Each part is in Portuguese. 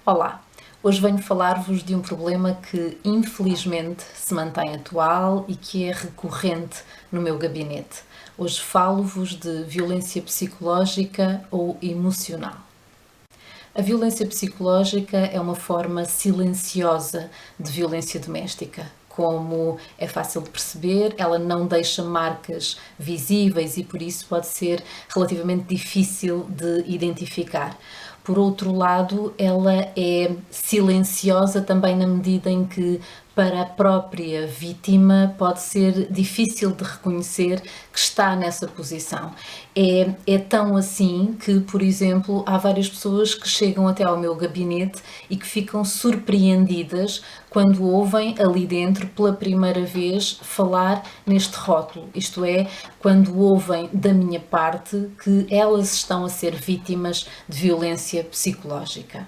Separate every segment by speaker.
Speaker 1: Olá, hoje venho falar-vos de um problema que infelizmente se mantém atual e que é recorrente no meu gabinete. Hoje falo-vos de violência psicológica ou emocional. A violência psicológica é uma forma silenciosa de violência doméstica. Como é fácil de perceber, ela não deixa marcas visíveis e por isso pode ser relativamente difícil de identificar. Por outro lado, ela é silenciosa também na medida em que, para a própria vítima, pode ser difícil de reconhecer que está nessa posição. É tão assim que, por exemplo, há várias pessoas que chegam até ao meu gabinete e que ficam surpreendidas quando ouvem ali dentro pela primeira vez falar neste rótulo, isto é, quando ouvem da minha parte que elas estão a ser vítimas de violência psicológica.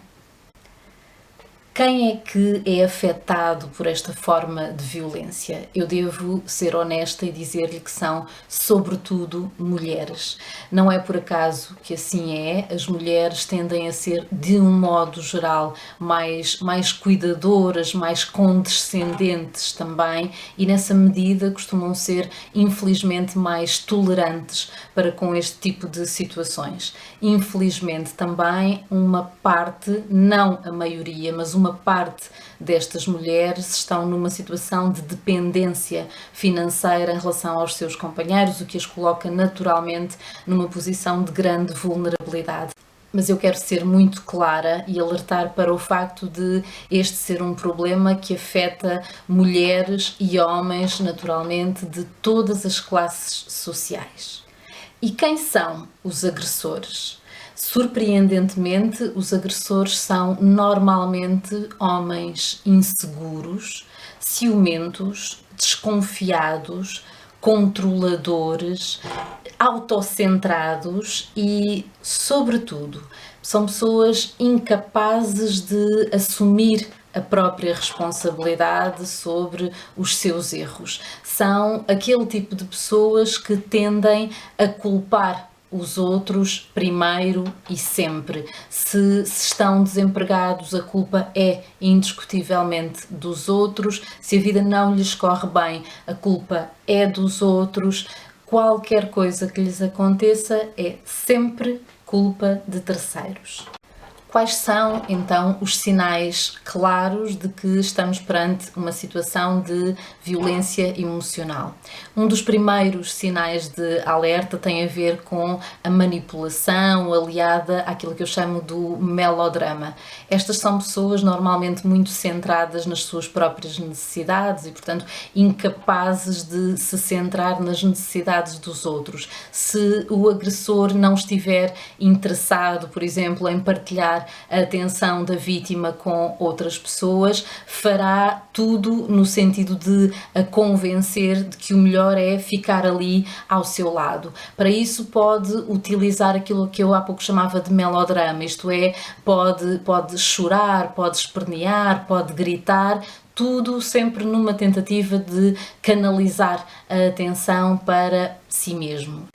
Speaker 1: Quem é que é afetado por esta forma de violência? Eu devo ser honesta e dizer-lhe que são, sobretudo, mulheres. Não é por acaso que assim é. As mulheres tendem a ser, de um modo geral, mais cuidadoras, mais condescendentes também e, nessa medida, costumam ser, infelizmente, mais tolerantes para com este tipo de situações. Infelizmente, também, uma parte, não a maioria, mas uma parte destas mulheres estão numa situação de dependência financeira em relação aos seus companheiros, o que as coloca naturalmente numa posição de grande vulnerabilidade. Mas eu quero ser muito clara e alertar para o facto de este ser um problema que afeta mulheres e homens, naturalmente, de todas as classes sociais. E quem são os agressores? Surpreendentemente, os agressores são normalmente homens inseguros, ciumentos, desconfiados, controladores, autocentrados e, sobretudo, são pessoas incapazes de assumir a própria responsabilidade sobre os seus erros. São aquele tipo de pessoas que tendem a culpar os outros primeiro e sempre. Se estão desempregados, a culpa é indiscutivelmente dos outros. Se a vida não lhes corre bem, a culpa é dos outros. Qualquer coisa que lhes aconteça é sempre culpa de terceiros. Quais são, então, os sinais claros de que estamos perante uma situação de violência emocional? Um dos primeiros sinais de alerta tem a ver com a manipulação aliada àquilo que eu chamo do melodrama. Estas são pessoas normalmente muito centradas nas suas próprias necessidades e, portanto, incapazes de se centrar nas necessidades dos outros. Se o agressor não estiver interessado, por exemplo, em partilhar a atenção da vítima com outras pessoas, fará tudo no sentido de a convencer de que o melhor é ficar ali ao seu lado. Para isso pode utilizar aquilo que eu há pouco chamava de melodrama, isto é, pode chorar, pode espernear, pode gritar, tudo sempre numa tentativa de canalizar a atenção para si mesmo.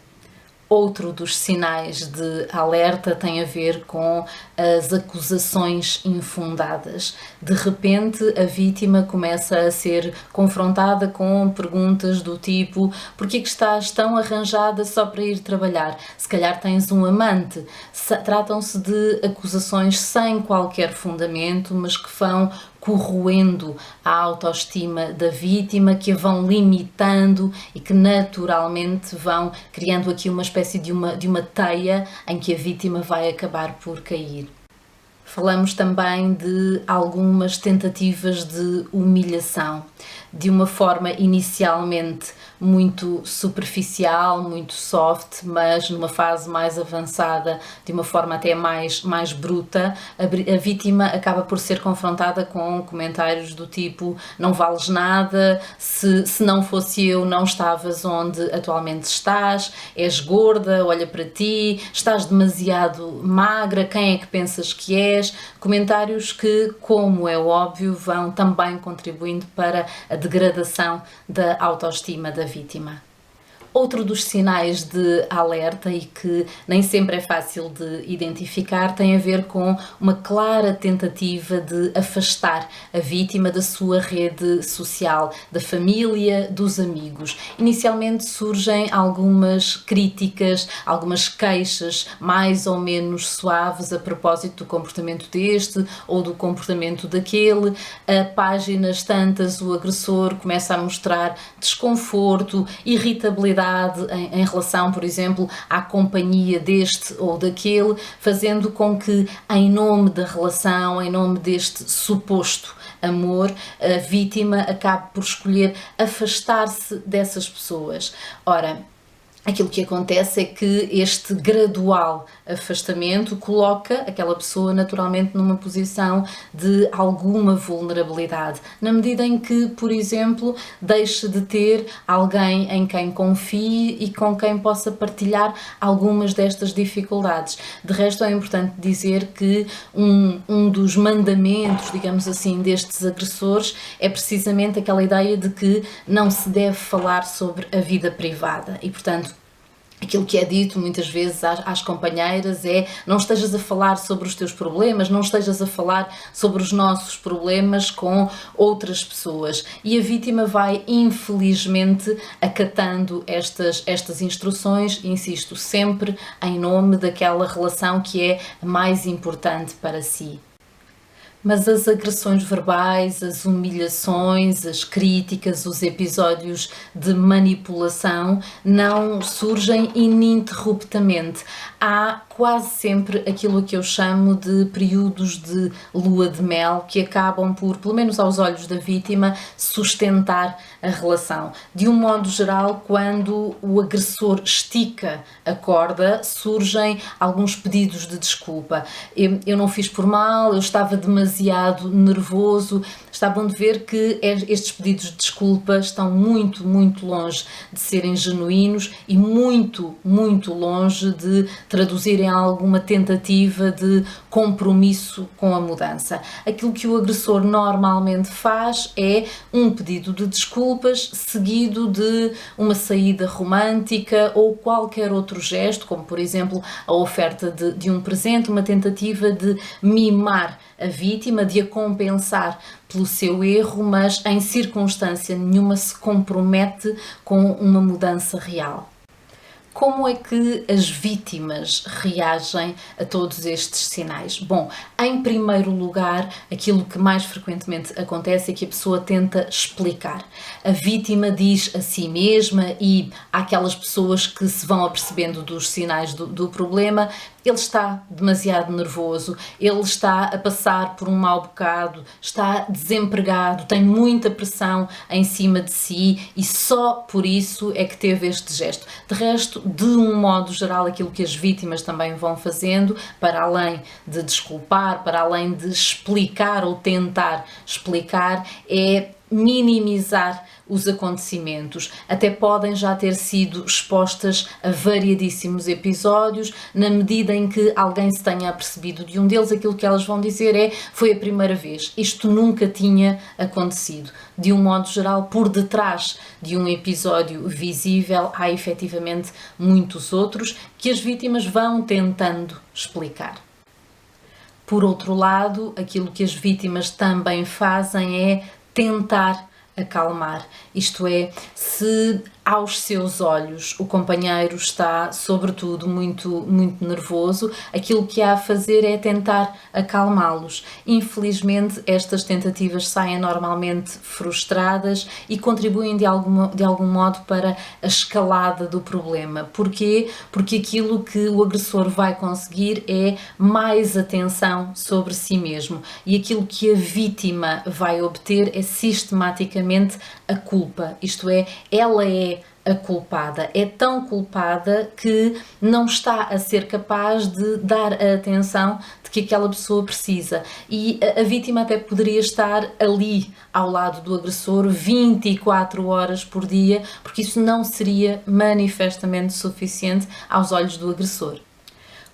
Speaker 1: Outro dos sinais de alerta tem a ver com as acusações infundadas. De repente, a vítima começa a ser confrontada com perguntas do tipo: porquê que estás tão arranjada só para ir trabalhar? Se calhar tens um amante. Tratam-se de acusações sem qualquer fundamento, mas que vão corroendo a autoestima da vítima, que a vão limitando e que naturalmente vão criando aqui uma espécie de uma teia em que a vítima vai acabar por cair. Falamos também de algumas tentativas de humilhação, de uma forma inicialmente muito superficial, muito soft, mas numa fase mais avançada, de uma forma até mais bruta, a vítima acaba por ser confrontada com comentários do tipo: não vales nada, se não fosse eu não estavas onde atualmente estás, és gorda, olha para ti, estás demasiado magra, quem é que pensas que és? Comentários que, como é óbvio, vão também contribuindo para a degradação da autoestima da vítima. Outro dos sinais de alerta e que nem sempre é fácil de identificar tem a ver com uma clara tentativa de afastar a vítima da sua rede social, da família, dos amigos. Inicialmente surgem algumas críticas, algumas queixas mais ou menos suaves a propósito do comportamento deste ou do comportamento daquele. A páginas tantas, o agressor começa a mostrar desconforto, irritabilidade em relação, por exemplo, à companhia deste ou daquele, fazendo com que, em nome da relação, em nome deste suposto amor, a vítima acabe por escolher afastar-se dessas pessoas. Ora, aquilo que acontece é que este gradual afastamento coloca aquela pessoa naturalmente numa posição de alguma vulnerabilidade, na medida em que, por exemplo, deixe de ter alguém em quem confie e com quem possa partilhar algumas destas dificuldades. De resto, é importante dizer que um dos mandamentos, digamos assim, destes agressores é precisamente aquela ideia de que não se deve falar sobre a vida privada e, portanto, aquilo que é dito muitas vezes às companheiras é: não estejas a falar sobre os teus problemas, não estejas a falar sobre os nossos problemas com outras pessoas. E a vítima vai, infelizmente, acatando estas instruções, insisto, sempre em nome daquela relação que é a mais importante para si. Mas as agressões verbais, as humilhações, as críticas, os episódios de manipulação não surgem ininterruptamente. Há quase sempre aquilo que eu chamo de períodos de lua de mel que acabam por, pelo menos aos olhos da vítima, sustentar a relação. De um modo geral, quando o agressor estica a corda, surgem alguns pedidos de desculpa. Eu não fiz por mal, eu estava demasiado nervoso. Está bom de ver que estes pedidos de desculpa estão muito, muito longe de serem genuínos e muito, muito longe de traduzirem alguma tentativa de compromisso com a mudança. Aquilo que o agressor normalmente faz é um pedido de desculpas seguido de uma saída romântica ou qualquer outro gesto, como por exemplo a oferta de um presente, uma tentativa de mimar a vítima, de a compensar pelo seu erro, mas em circunstância nenhuma se compromete com uma mudança real. Como é que as vítimas reagem a todos estes sinais? Bom, em primeiro lugar, aquilo que mais frequentemente acontece é que a pessoa tenta explicar. A vítima diz a si mesma, e há aquelas pessoas que se vão apercebendo dos sinais do problema: ele está demasiado nervoso, ele está a passar por um mau bocado, está desempregado, tem muita pressão em cima de si e só por isso é que teve este gesto. De resto, de um modo geral, aquilo que as vítimas também vão fazendo, para além de desculpar, para além de explicar ou tentar explicar, é minimizar os acontecimentos. Até podem já ter sido expostas a variadíssimos episódios. Na medida em que alguém se tenha apercebido de um deles, aquilo que elas vão dizer é: foi a primeira vez, isto nunca tinha acontecido. De um modo geral, por detrás de um episódio visível há efetivamente muitos outros que as vítimas vão tentando explicar. Por outro lado, aquilo que as vítimas também fazem é tentar acalmar, isto é, se aos seus olhos o companheiro está sobretudo muito nervoso, aquilo que há a fazer é tentar acalmá-los. Infelizmente, estas tentativas saem normalmente frustradas e contribuem de algum modo para a escalada do problema. Porquê? Porque aquilo que o agressor vai conseguir é mais atenção sobre si mesmo, e aquilo que a vítima vai obter é sistematicamente a culpa, isto é, ela é a culpada, é tão culpada que não está a ser capaz de dar a atenção de que aquela pessoa precisa, e a vítima até poderia estar ali ao lado do agressor 24 horas por dia, porque isso não seria manifestamente suficiente aos olhos do agressor.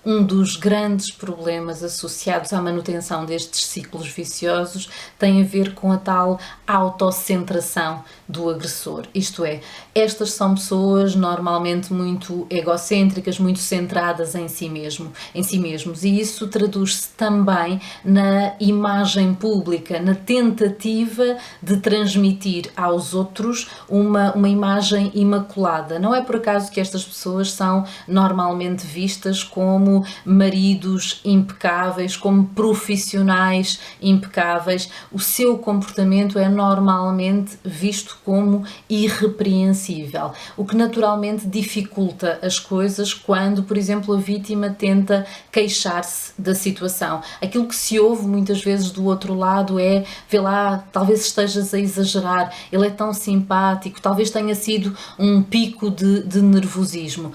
Speaker 1: um dos grandes problemas associados à manutenção destes ciclos viciosos tem a ver com a tal autocentração do agressor. Isto é, estas são pessoas normalmente muito egocêntricas, muito centradas em si mesmos, e isso traduz-se também na imagem pública, na tentativa de transmitir aos outros uma imagem imaculada. Não é por acaso que estas pessoas são normalmente vistas como maridos impecáveis, como profissionais impecáveis. O seu comportamento é normalmente visto como irrepreensível, o que naturalmente dificulta as coisas quando, por exemplo, a vítima tenta queixar-se da situação. Aquilo que se ouve muitas vezes do outro lado é: vê lá, talvez estejas a exagerar, ele é tão simpático, talvez tenha sido um pico de nervosismo.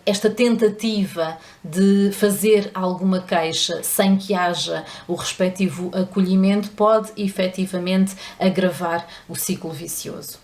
Speaker 1: Esta tentativa de fazer alguma queixa sem que haja o respectivo acolhimento pode efetivamente agravar o ciclo vicioso.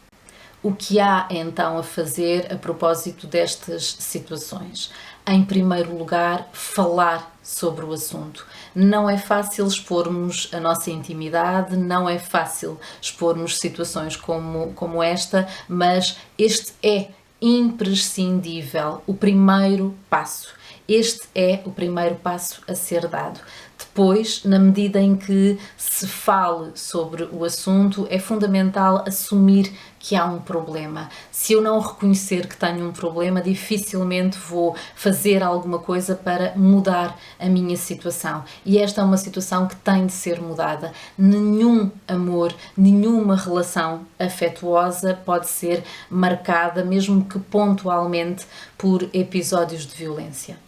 Speaker 1: O que há então a fazer a propósito destas situações? Em primeiro lugar, falar sobre o assunto. Não é fácil expormos a nossa intimidade, não é fácil expormos situações como esta, mas este é imprescindível, o primeiro passo. Este é o primeiro passo a ser dado. Depois, na medida em que se fale sobre o assunto, é fundamental assumir que há um problema. Se eu não reconhecer que tenho um problema, dificilmente vou fazer alguma coisa para mudar a minha situação. E esta é uma situação que tem de ser mudada. Nenhum amor, nenhuma relação afetuosa pode ser marcada, mesmo que pontualmente, por episódios de violência.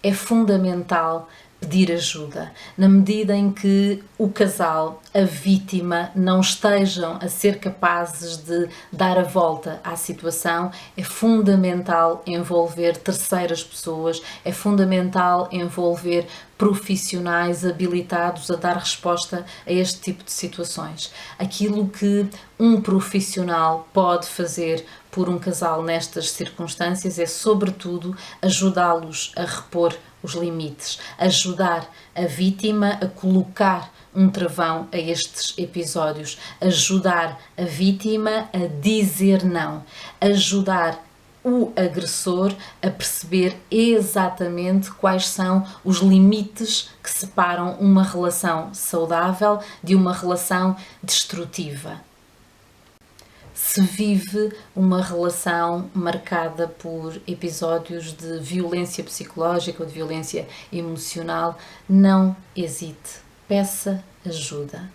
Speaker 1: É fundamental pedir ajuda, na medida em que o casal, a vítima, não estejam a ser capazes de dar a volta à situação. É fundamental envolver terceiras pessoas, é fundamental envolver profissionais habilitados a dar resposta a este tipo de situações. Aquilo que um profissional pode fazer por um casal nestas circunstâncias é, sobretudo, ajudá-los a repor os limites, ajudar a vítima a colocar um travão a estes episódios, ajudar a vítima a dizer não, ajudar o agressor a perceber exatamente quais são os limites que separam uma relação saudável de uma relação destrutiva. Se vive uma relação marcada por episódios de violência psicológica ou de violência emocional, não hesite, peça ajuda.